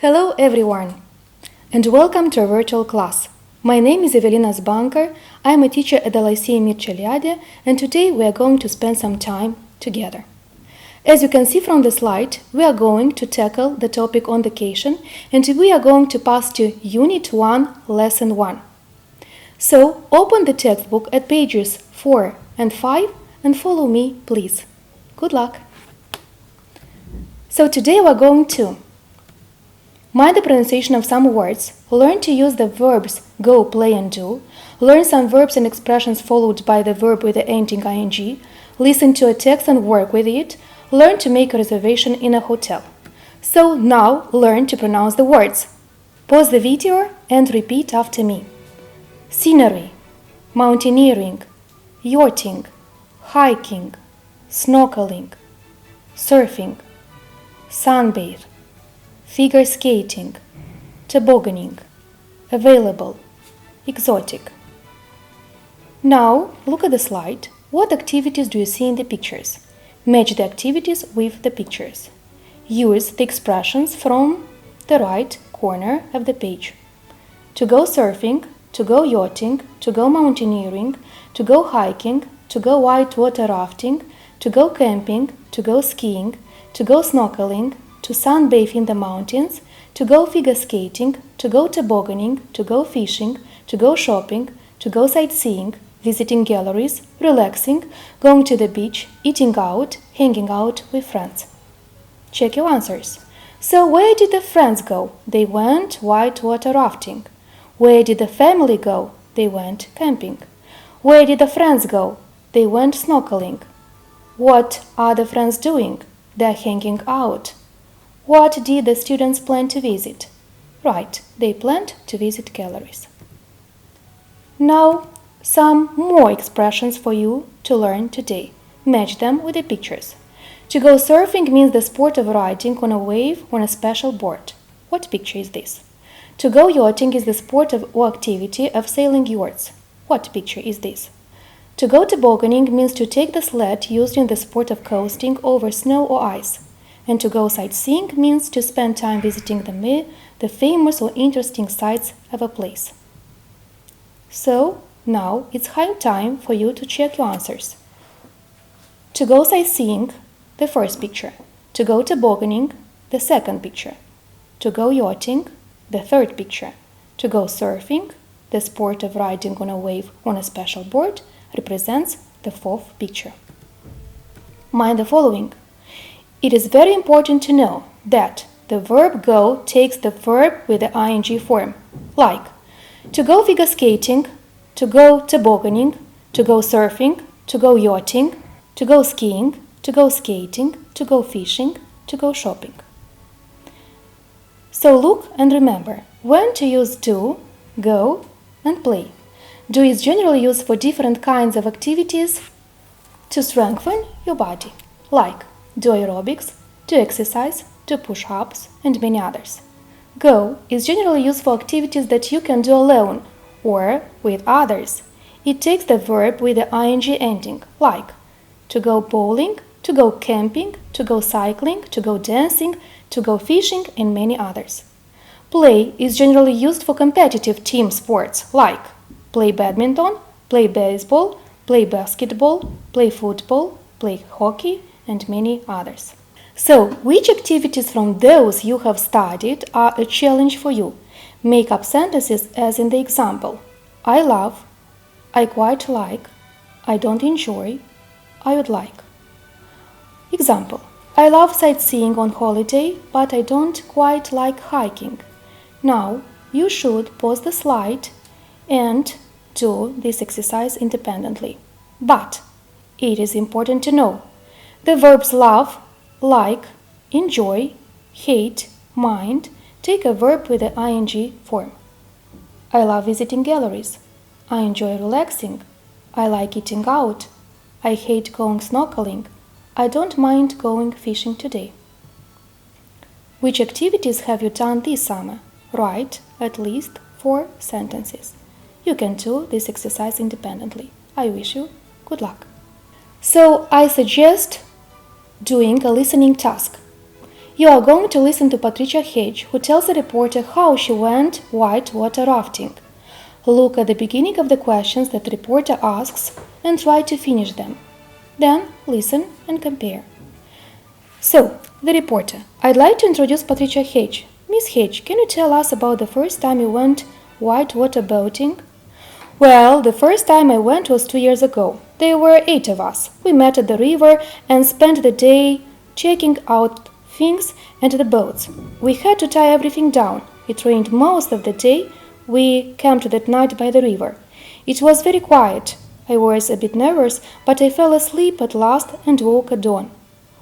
Hello everyone, and welcome to our virtual class. My name is Evelina Zbanca. I am a teacher at the Lyceum Mirceliade, and today we are going to spend some time together. As you can see from the slide, we are going to tackle the topic on vacation, and we are going to pass to Unit 1, Lesson 1. So, open the textbook at pages 4 and 5 and follow me, please. Good luck! So today we are going to mind the pronunciation of some words, learn to use the verbs go, play, and do, learn some verbs and expressions followed by the verb with the ending ing, listen to a text and work with it, learn to make a reservation in a hotel. So now learn to pronounce the words. Pause the video and repeat after me. Scenery, mountaineering, yachting, hiking, snorkeling, surfing, sunbathe, figure skating, tobogganing, available, exotic. Now, look at the slide. What activities do you see in the pictures? Match the activities with the pictures. Use the expressions from the right corner of the page. To go surfing, to go yachting, to go mountaineering, to go hiking, to go whitewater rafting, to go camping, to go skiing, to go snorkeling, to sunbathe in the mountains, to go figure skating, to go tobogganing, to go fishing, to go shopping, to go sightseeing, visiting galleries, relaxing, going to the beach, eating out, hanging out with friends. Check your answers. So where did the friends go? They went whitewater rafting. Where did the family go? They went camping. Where did the friends go? They went snorkeling. What are the friends doing? They're hanging out. What did the students plan to visit? Right, they planned to visit galleries. Now, some more expressions for you to learn today. Match them with the pictures. To go surfing means the sport of riding on a wave on a special board. What picture is this? To go yachting is the sport or activity of sailing yachts. What picture is this? To go tobogganing means to take the sled used in the sport of coasting over snow or ice. And to go sightseeing means to spend time visiting the famous or interesting sites of a place. So, now it's high time for you to check your answers. To go sightseeing, the first picture. To go tobogganing, the second picture. To go yachting, the third picture. To go surfing, the sport of riding on a wave on a special board, represents the fourth picture. Mind the following. It is very important to know that the verb go takes the verb with the ing form, like to go figure skating, to go tobogganing, to go surfing, to go yachting, to go skiing, to go skating, to go fishing, to go shopping. So look and remember when to use do, go, and play. Do is generally used for different kinds of activities to strengthen your body, like do aerobics, do exercise, do push-ups, and many others. Go is generally used for activities that you can do alone or with others. It takes the verb with the ing ending, like to go bowling, to go camping, to go cycling, to go dancing, to go fishing, and many others. Play is generally used for competitive team sports, like play badminton, play baseball, play basketball, play football, play hockey, and many others. So, which activities from those you have studied are a challenge for you? Make up sentences as in the example. I love, I quite like, I don't enjoy, I would like. Example. I love sightseeing on holiday, but I don't quite like hiking. Now, you should pause the slide and do this exercise independently. But it is important to know the verbs love, like, enjoy, hate, mind take a verb with the ing form. I love visiting galleries. I enjoy relaxing. I like eating out. I hate going snorkeling. I don't mind going fishing today. Which activities have you done this summer? Write at least 4 sentences. You can do this exercise independently. I wish you good luck. So I suggest doing a listening task. You are going to listen to Patricia Hedge, who tells the reporter how she went whitewater rafting. Look at the beginning of the questions that the reporter asks and try to finish them. Then listen and compare. So, the reporter: I'd like to introduce Patricia Hedge. Miss Hedge, can you tell us about the first time you went whitewater boating? Well, the first time I went was 2 years ago. There were 8 of us. We met at the river and spent the day checking out things and the boats. We had to tie everything down. It rained most of the day. We camped that night by the river. It was very quiet. I was a bit nervous, but I fell asleep at last and woke at dawn.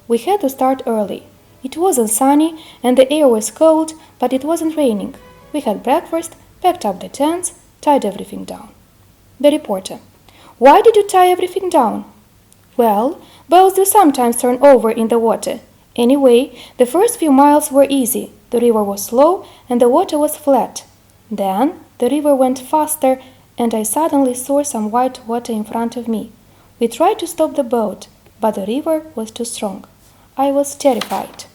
We had to start early. It wasn't sunny and the air was cold, but it wasn't raining. We had breakfast, packed up the tents, tied everything down. The reporter: Why did you tie everything down? Well, boats do sometimes turn over in the water. Anyway, the first few miles were easy. The river was slow and the water was flat. Then the river went faster and I suddenly saw some white water in front of me. We tried to stop the boat, but the river was too strong. I was terrified.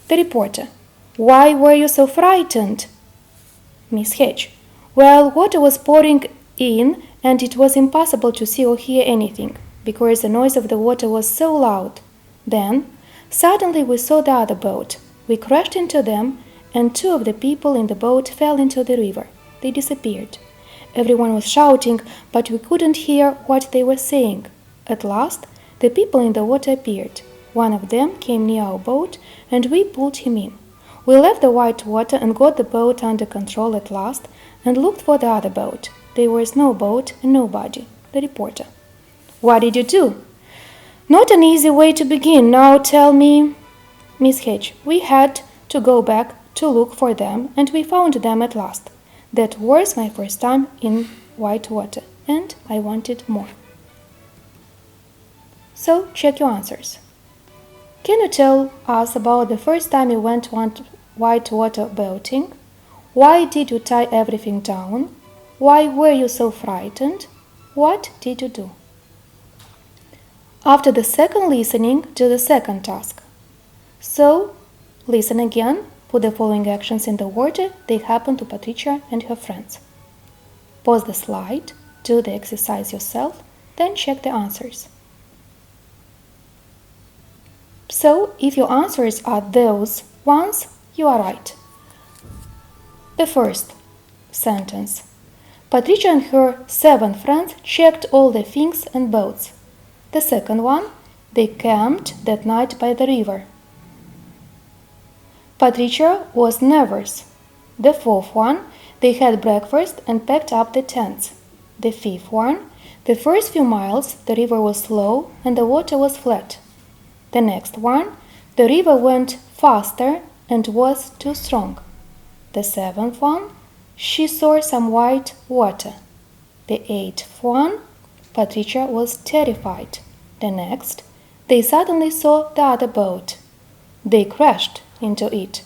The reporter: Why were you so frightened? Miss Hedge: Well, water was pouring in and it was impossible to see or hear anything, because the noise of the water was so loud. Then, suddenly we saw the other boat. We crashed into them and 2 of the people in the boat fell into the river. They disappeared. Everyone was shouting, but we couldn't hear what they were saying. At last, the people in the water appeared. One of them came near our boat and we pulled him in. We left the white water and got the boat under control at last and looked for the other boat. There was no boat and nobody. The reporter: What did you do? Not an easy way to begin. Now tell me. Miss Hedge: We had to go back to look for them and we found them at last. That was my first time in white water and I wanted more. So, check your answers. Can you tell us about the first time you went whitewater boating? Why did you tie everything down? Why were you so frightened? What did you do? After the second listening, do the second task. So, listen again, put the following actions in the order they happened to Patricia and her friends. Pause the slide, do the exercise yourself, then check the answers. So, if your answers are those ones, you are right. The first sentence: Patricia and her 7 friends checked all the things and boats. The second one: they camped that night by the river. Patricia was nervous. The fourth one: they had breakfast and packed up the tents. The fifth one: the first few miles the river was slow and the water was flat. The next one: the river went faster and was too strong. The seventh one: she saw some white water. The eighth one: Patricia was terrified. The next: they suddenly saw the other boat. They crashed into it.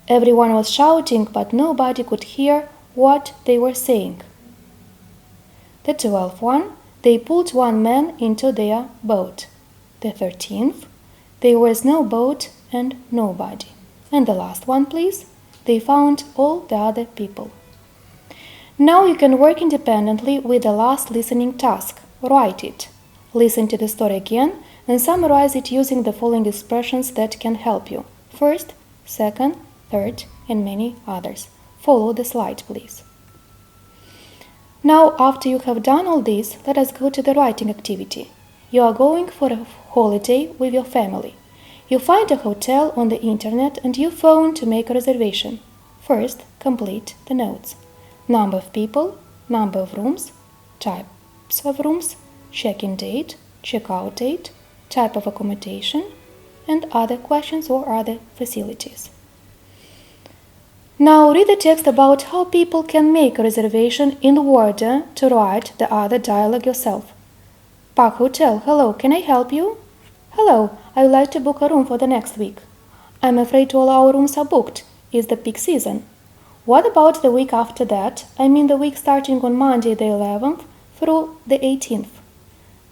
Everyone was shouting, but nobody could hear what they were saying. The 12th one: they pulled one man into their boat. The 13th: there was no boat and nobody. And the last one, please: they found all the other people. Now you can work independently with the last listening task. Write it. Listen to the story again and summarize it using the following expressions that can help you. First, second, third, and many others. Follow the slide, please. Now, after you have done all this, let us go to the writing activity. You are going for a holiday with your family. You find a hotel on the internet and you phone to make a reservation. First, complete the notes. Number of people, number of rooms, types of rooms, check-in date, check-out date, type of accommodation, and other questions or other facilities. Now read the text about how people can make a reservation in order to write the other dialogue yourself. Park Hotel, hello, can I help you? Hello, I would like to book a room for the next week. I'm afraid all our rooms are booked. It's the peak season. What about the week after that? I mean the week starting on Monday the 11th through the 18th.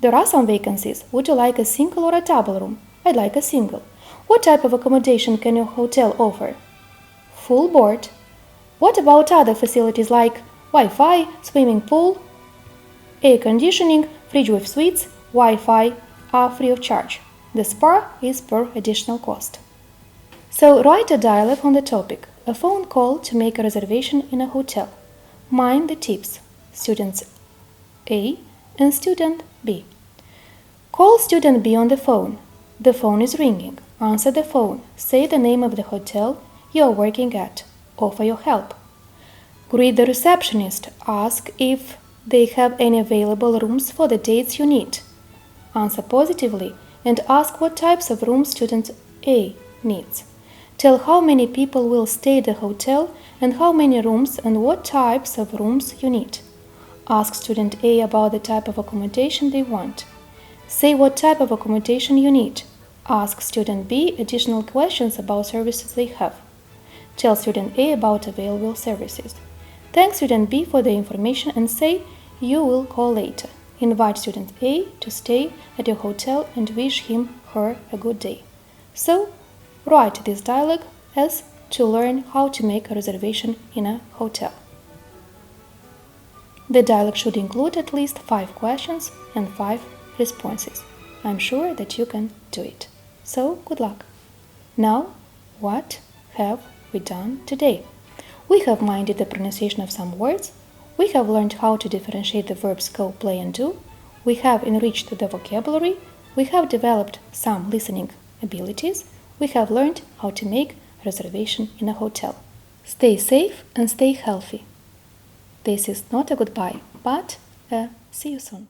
There are some vacancies. Would you like a single or a double room? I'd like a single. What type of accommodation can your hotel offer? Full board. What about other facilities like Wi-Fi, swimming pool? Air conditioning, fridge with suites, Wi-Fi are free of charge. The spa is per additional cost. So write a dialogue on the topic, a phone call to make a reservation in a hotel. Mind the tips, students A and student B. Call student B on the phone. The phone is ringing. Answer the phone. Say the name of the hotel you are working at. Offer your help. Greet the receptionist. Ask if they have any available rooms for the dates you need. Answer positively and ask what types of rooms student A needs. Tell how many people will stay at the hotel and how many rooms and what types of rooms you need. Ask student A about the type of accommodation they want. Say what type of accommodation you need. Ask student B additional questions about services they have. Tell student A about available services. Thank student B for the information and say you will call later. Invite student A to stay at your hotel and wish him/her a good day. So, write this dialogue as to learn how to make a reservation in a hotel. The dialogue should include at least 5 questions and 5 responses. I'm sure that you can do it. So, good luck. Now, what have we done today? We have minded the pronunciation of some words. We have learned how to differentiate the verbs go, play, and do. We have enriched the vocabulary. We have developed some listening abilities. We have learned how to make a reservation in a hotel. Stay safe and stay healthy. This is not a goodbye, but a see you soon.